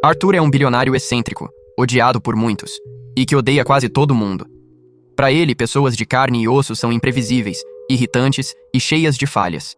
Arthur é um bilionário excêntrico, odiado por muitos, e que odeia quase todo mundo. Para ele, pessoas de carne e osso são imprevisíveis, irritantes e cheias de falhas.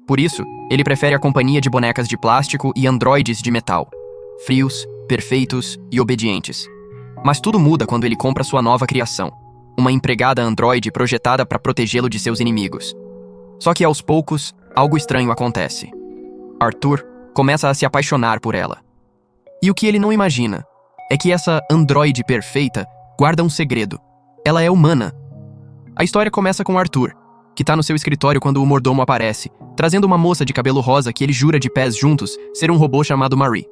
Por isso, ele prefere a companhia de bonecas de plástico e androides de metal, frios, perfeitos e obedientes. Mas tudo muda quando ele compra sua nova criação, uma empregada androide projetada para protegê-lo de seus inimigos. Só que aos poucos, algo estranho acontece. Arthur começa a se apaixonar por ela. E o que ele não imagina é que essa androide perfeita guarda um segredo. Ela é humana. A história começa com Arthur, que tá no seu escritório quando o mordomo aparece, trazendo uma moça de cabelo rosa que ele jura de pés juntos ser um robô chamado Marie.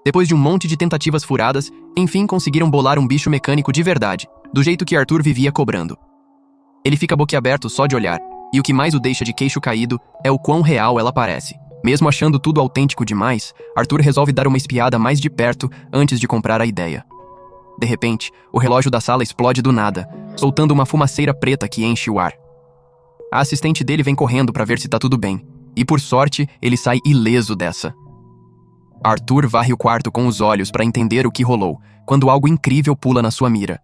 Depois de um monte de tentativas furadas, enfim conseguiram bolar um bicho mecânico de verdade, do jeito que Arthur vivia cobrando. Ele fica boquiaberto só de olhar, e o que mais o deixa de queixo caído é o quão real ela parece. Mesmo achando tudo autêntico demais, Arthur resolve dar uma espiada mais de perto antes de comprar a ideia. De repente, o relógio da sala explode do nada, soltando uma fumaceira preta que enche o ar. A assistente dele vem correndo para ver se tá tudo bem, e por sorte, ele sai ileso dessa. Arthur varre o quarto com os olhos para entender o que rolou, quando algo incrível pula na sua mira.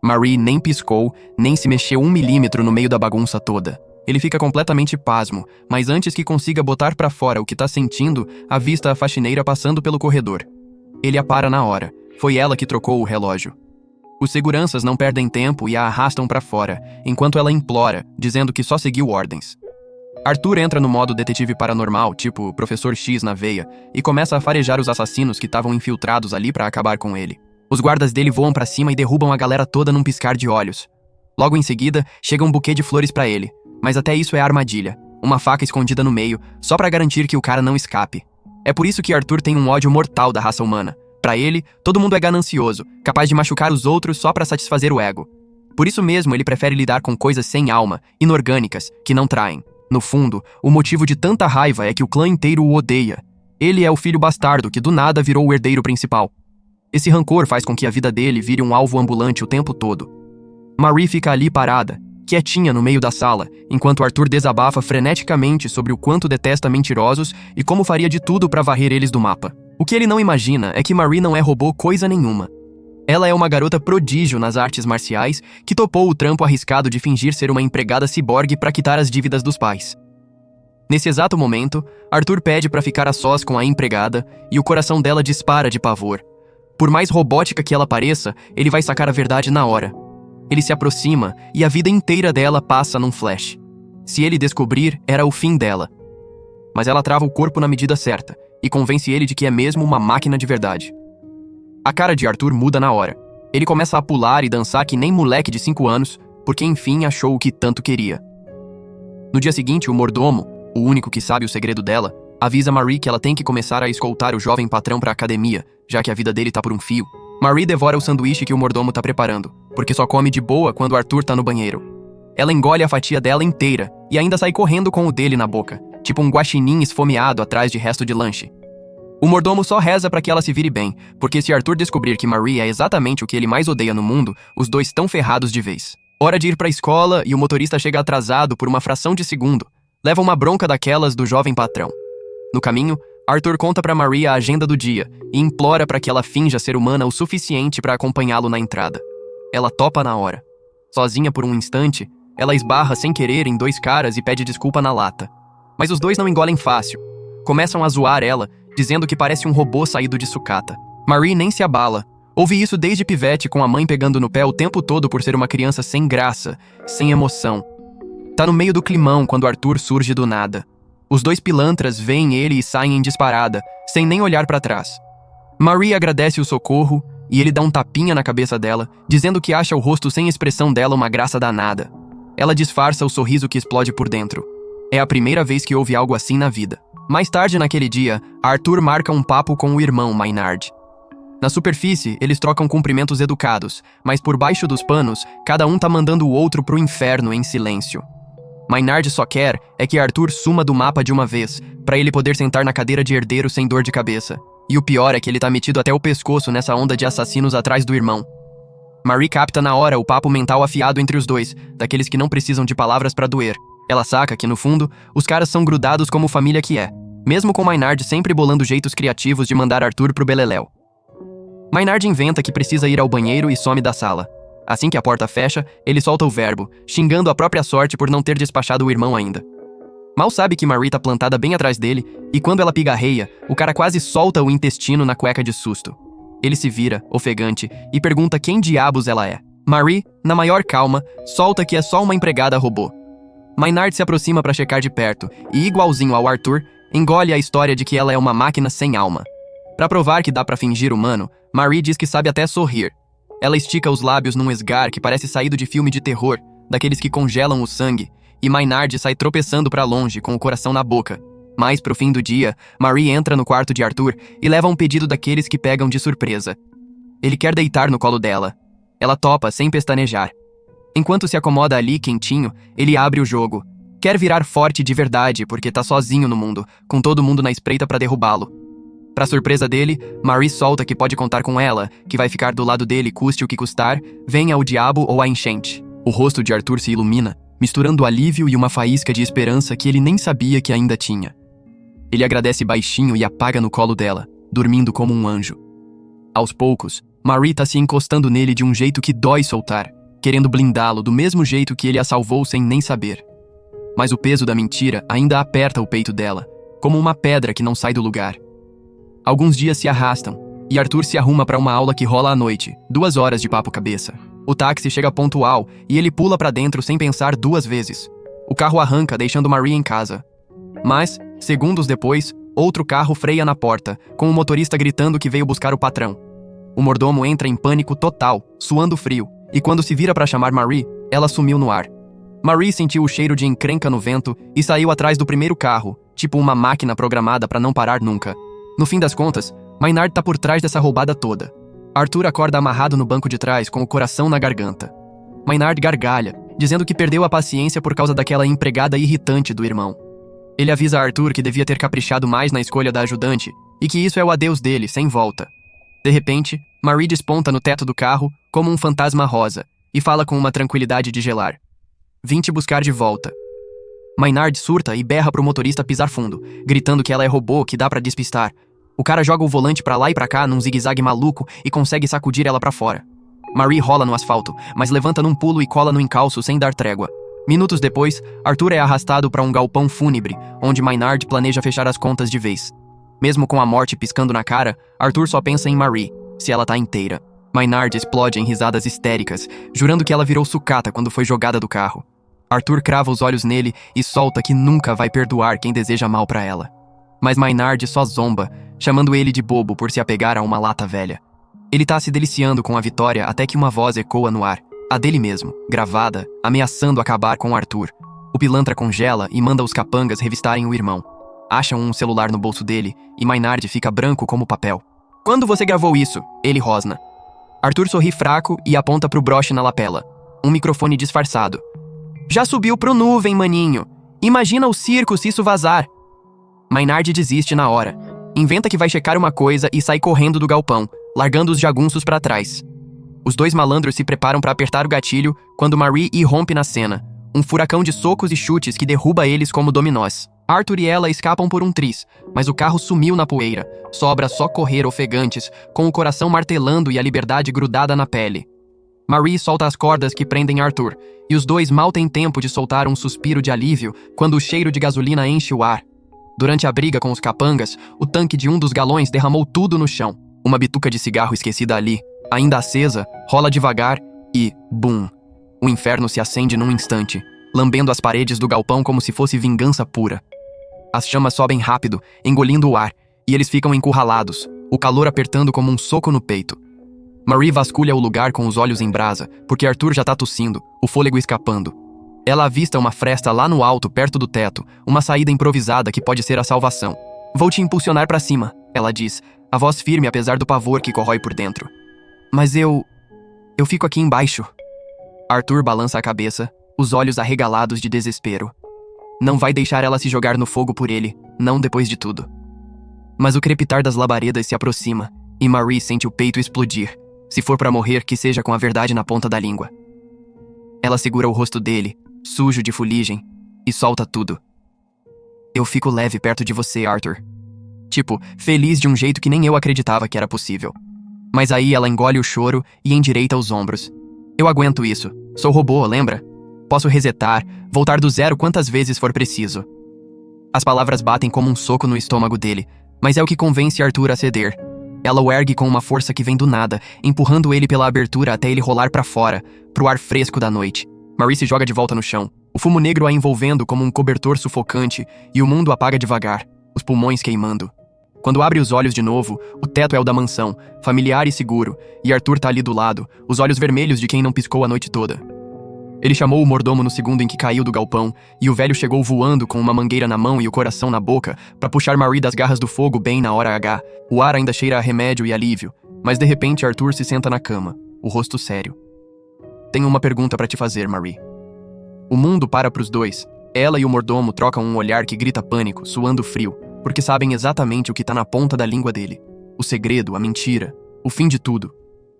Marie nem piscou, nem se mexeu 1 milímetro no meio da bagunça toda. Ele fica completamente pasmo, mas antes que consiga botar pra fora o que tá sentindo, avista a faxineira passando pelo corredor. Ele a para na hora. Foi ela que trocou o relógio. Os seguranças não perdem tempo e a arrastam pra fora, enquanto ela implora, dizendo que só seguiu ordens. Arthur entra no modo detetive paranormal, tipo Professor X na veia, e começa a farejar os assassinos que estavam infiltrados ali pra acabar com ele. Os guardas dele voam pra cima e derrubam a galera toda num piscar de olhos. Logo em seguida, chega um buquê de flores pra ele. Mas até isso é armadilha, uma faca escondida no meio, só pra garantir que o cara não escape. É por isso que Arthur tem um ódio mortal da raça humana. Pra ele, todo mundo é ganancioso, capaz de machucar os outros só pra satisfazer o ego. Por isso mesmo, ele prefere lidar com coisas sem alma, inorgânicas, que não traem. No fundo, o motivo de tanta raiva é que o clã inteiro o odeia. Ele é o filho bastardo que do nada virou o herdeiro principal. Esse rancor faz com que a vida dele vire um alvo ambulante o tempo todo. Marie fica ali parada, quietinha no meio da sala, enquanto Arthur desabafa freneticamente sobre o quanto detesta mentirosos e como faria de tudo pra varrer eles do mapa. O que ele não imagina é que Marie não é robô coisa nenhuma. Ela é uma garota prodígio nas artes marciais que topou o trampo arriscado de fingir ser uma empregada ciborgue pra quitar as dívidas dos pais. Nesse exato momento, Arthur pede pra ficar a sós com a empregada e o coração dela dispara de pavor. Por mais robótica que ela pareça, ele vai sacar a verdade na hora. Ele se aproxima e a vida inteira dela passa num flash. Se ele descobrir, era o fim dela. Mas ela trava o corpo na medida certa e convence ele de que é mesmo uma máquina de verdade. A cara de Arthur muda na hora. Ele começa a pular e dançar que nem moleque de 5 anos, porque enfim achou o que tanto queria. No dia seguinte, o mordomo, o único que sabe o segredo dela, avisa Marie que ela tem que começar a escoltar o jovem patrão pra academia, já que a vida dele tá por um fio. Marie devora o sanduíche que o mordomo tá preparando, porque só come de boa quando Arthur tá no banheiro. Ela engole a fatia dela inteira e ainda sai correndo com o dele na boca, tipo um guaxinim esfomeado atrás de resto de lanche. O mordomo só reza pra que ela se vire bem, porque se Arthur descobrir que Marie é exatamente o que ele mais odeia no mundo, os dois tão ferrados de vez. Hora de ir pra escola e o motorista chega atrasado por uma fração de segundo. Leva uma bronca daquelas do jovem patrão. No caminho, Arthur conta pra Marie a agenda do dia e implora pra que ela finja ser humana o suficiente pra acompanhá-lo na entrada. Ela topa na hora. Sozinha por um instante, ela esbarra sem querer em 2 caras e pede desculpa na lata. Mas os dois não engolem fácil. Começam a zoar ela, dizendo que parece um robô saído de sucata. Marie nem se abala. Ouve isso desde pivete, com a mãe pegando no pé o tempo todo por ser uma criança sem graça, sem emoção. Tá no meio do climão quando Arthur surge do nada. Os 2 pilantras veem ele e saem em disparada, sem nem olhar pra trás. Marie agradece o socorro e ele dá um tapinha na cabeça dela, dizendo que acha o rosto sem expressão dela uma graça danada. Ela disfarça o sorriso que explode por dentro. É a primeira vez que ouve algo assim na vida. Mais tarde naquele dia, Arthur marca um papo com o irmão Maynard. Na superfície, eles trocam cumprimentos educados, mas por baixo dos panos, cada um tá mandando o outro pro inferno em silêncio. Maynard só quer é que Arthur suma do mapa de uma vez, pra ele poder sentar na cadeira de herdeiro sem dor de cabeça. E o pior é que ele tá metido até o pescoço nessa onda de assassinos atrás do irmão. Marie capta na hora o papo mental afiado entre os dois, daqueles que não precisam de palavras pra doer. Ela saca que, no fundo, os caras são grudados como família que é. mesmo com Maynard sempre bolando jeitos criativos de mandar Arthur pro beleléu. Maynard inventa que precisa ir ao banheiro e some da sala. Assim que a porta fecha, ele solta o verbo, xingando a própria sorte por não ter despachado o irmão ainda. Mal sabe que Marie tá plantada bem atrás dele, e quando ela pigarreia, o cara quase solta o intestino na cueca de susto. Ele se vira, ofegante, e pergunta quem diabos ela é. Marie, na maior calma, solta que é só uma empregada robô. Maynard se aproxima para checar de perto, e igualzinho ao Arthur, engole a história de que ela é uma máquina sem alma. Para provar que dá para fingir humano, Marie diz que sabe até sorrir. Ela estica os lábios num esgar que parece saído de filme de terror, daqueles que congelam o sangue, e Maynard sai tropeçando para longe com o coração na boca. Mas pro fim do dia, Marie entra no quarto de Arthur e leva um pedido daqueles que pegam de surpresa. Ele quer deitar no colo dela. Ela topa sem pestanejar. Enquanto se acomoda ali quentinho, ele abre o jogo. Quer virar forte de verdade porque tá sozinho no mundo, com todo mundo na espreita para derrubá-lo. Pra surpresa dele, Marie solta que pode contar com ela, que vai ficar do lado dele custe o que custar, venha o diabo ou a enchente. O rosto de Arthur se ilumina, misturando alívio e uma faísca de esperança que ele nem sabia que ainda tinha. Ele agradece baixinho e apaga no colo dela, dormindo como um anjo. Aos poucos, Marie tá se encostando nele de um jeito que dói soltar, querendo blindá-lo do mesmo jeito que ele a salvou sem nem saber. Mas o peso da mentira ainda aperta o peito dela, como uma pedra que não sai do lugar. Alguns dias se arrastam, e Arthur se arruma para uma aula que rola à noite, 2 horas de papo cabeça. O táxi chega pontual, e ele pula para dentro sem pensar 2 vezes. O carro arranca, deixando Marie em casa. Mas, segundos depois, outro carro freia na porta, com o motorista gritando que veio buscar o patrão. O mordomo entra em pânico total, suando frio, e quando se vira para chamar Marie, ela sumiu no ar. Marie sentiu o cheiro de encrenca no vento e saiu atrás do primeiro carro, tipo uma máquina programada para não parar nunca. No fim das contas, Maynard tá por trás dessa roubada toda. Arthur acorda amarrado no banco de trás, com o coração na garganta. Maynard gargalha, dizendo que perdeu a paciência por causa daquela empregada irritante do irmão. Ele avisa a Arthur que devia ter caprichado mais na escolha da ajudante, e que isso é o adeus dele, sem volta. De repente, Marie desponta no teto do carro, como um fantasma rosa, e fala com uma tranquilidade de gelar. Vim te buscar de volta. Maynard surta e berra pro motorista pisar fundo, gritando que ela é robô, que dá pra despistar. O cara joga o volante pra lá e pra cá num zigue-zague maluco e consegue sacudir ela pra fora. Marie rola no asfalto, mas levanta num pulo e cola no encalço sem dar trégua. Minutos depois, Arthur é arrastado pra um galpão fúnebre, onde Maynard planeja fechar as contas de vez. Mesmo com a morte piscando na cara, Arthur só pensa em Marie, se ela tá inteira. Maynard explode em risadas histéricas, jurando que ela virou sucata quando foi jogada do carro. Arthur crava os olhos nele e solta que nunca vai perdoar quem deseja mal pra ela. Mas Maynard só zomba, chamando ele de bobo por se apegar a uma lata velha. Ele tá se deliciando com a vitória até que uma voz ecoa no ar, a dele mesmo, gravada, ameaçando acabar com Arthur. O pilantra congela e manda os capangas revistarem o irmão. Acham um celular no bolso dele e Maynard fica branco como papel. Quando você gravou isso? Ele rosna. Arthur sorri fraco e aponta pro broche na lapela. Um microfone disfarçado. Já subiu pro nuvem, maninho. Imagina o circo se isso vazar. Maynard desiste na hora. Inventa que vai checar uma coisa e sai correndo do galpão, largando os jagunços pra trás. Os 2 malandros se preparam pra apertar o gatilho quando Marie irrompe na cena. Um furacão de socos e chutes que derruba eles como dominós. Arthur e ela escapam por um triz, mas o carro sumiu na poeira. Sobra só correr ofegantes, com o coração martelando e a liberdade grudada na pele. Marie solta as cordas que prendem Arthur, e os 2 mal têm tempo de soltar um suspiro de alívio quando o cheiro de gasolina enche o ar. Durante a briga com os capangas, o tanque de um dos galões derramou tudo no chão. Uma bituca de cigarro esquecida ali, ainda acesa, rola devagar e, bum! O inferno se acende num instante, lambendo as paredes do galpão como se fosse vingança pura. As chamas sobem rápido, engolindo o ar, e eles ficam encurralados, o calor apertando como um soco no peito. Marie vasculha o lugar com os olhos em brasa, porque Arthur já tá tossindo, o fôlego escapando. Ela avista uma fresta lá no alto, perto do teto, uma saída improvisada que pode ser a salvação. Vou te impulsionar pra cima, ela diz, a voz firme apesar do pavor que corrói por dentro. Mas eu fico aqui embaixo. Arthur balança a cabeça, os olhos arregalados de desespero. Não vai deixar ela se jogar no fogo por ele, não depois de tudo. Mas o crepitar das labaredas se aproxima, e Marie sente o peito explodir. Se for pra morrer, que seja com a verdade na ponta da língua. Ela segura o rosto dele, sujo de fuligem, e solta tudo. Eu fico leve perto de você, Arthur. Tipo, feliz de um jeito que nem eu acreditava que era possível. Mas aí ela engole o choro e endireita os ombros. Eu aguento isso. Sou robô, lembra? Posso resetar, voltar do zero quantas vezes for preciso. As palavras batem como um soco no estômago dele, mas é o que convence Arthur a ceder. Ela o ergue com uma força que vem do nada, empurrando ele pela abertura até ele rolar pra fora, pro ar fresco da noite. Marie se joga de volta no chão, o fumo negro a envolvendo como um cobertor sufocante, e o mundo apaga devagar, os pulmões queimando. Quando abre os olhos de novo, o teto é o da mansão, familiar e seguro, e Arthur tá ali do lado, os olhos vermelhos de quem não piscou a noite toda. Ele chamou o mordomo no segundo em que caiu do galpão, e o velho chegou voando com uma mangueira na mão e o coração na boca pra puxar Marie das garras do fogo bem na hora H. O ar ainda cheira a remédio e alívio, mas de repente Arthur se senta na cama, o rosto sério. Tenho uma pergunta pra te fazer, Marie. O mundo para pros dois. Ela e o mordomo trocam um olhar que grita pânico, suando frio, porque sabem exatamente o que tá na ponta da língua dele. O segredo, a mentira, o fim de tudo.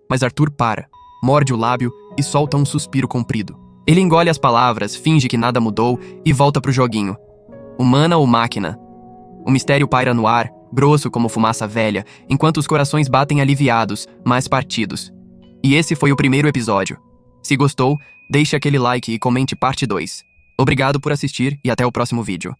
Mas Arthur para, morde o lábio e solta um suspiro comprido. Ele engole as palavras, finge que nada mudou e volta pro joguinho. Humana ou máquina? O mistério paira no ar, grosso como fumaça velha, enquanto os corações batem aliviados, mas partidos. E esse foi o primeiro episódio. Se gostou, deixe aquele like e comente parte 2. Obrigado por assistir e até o próximo vídeo.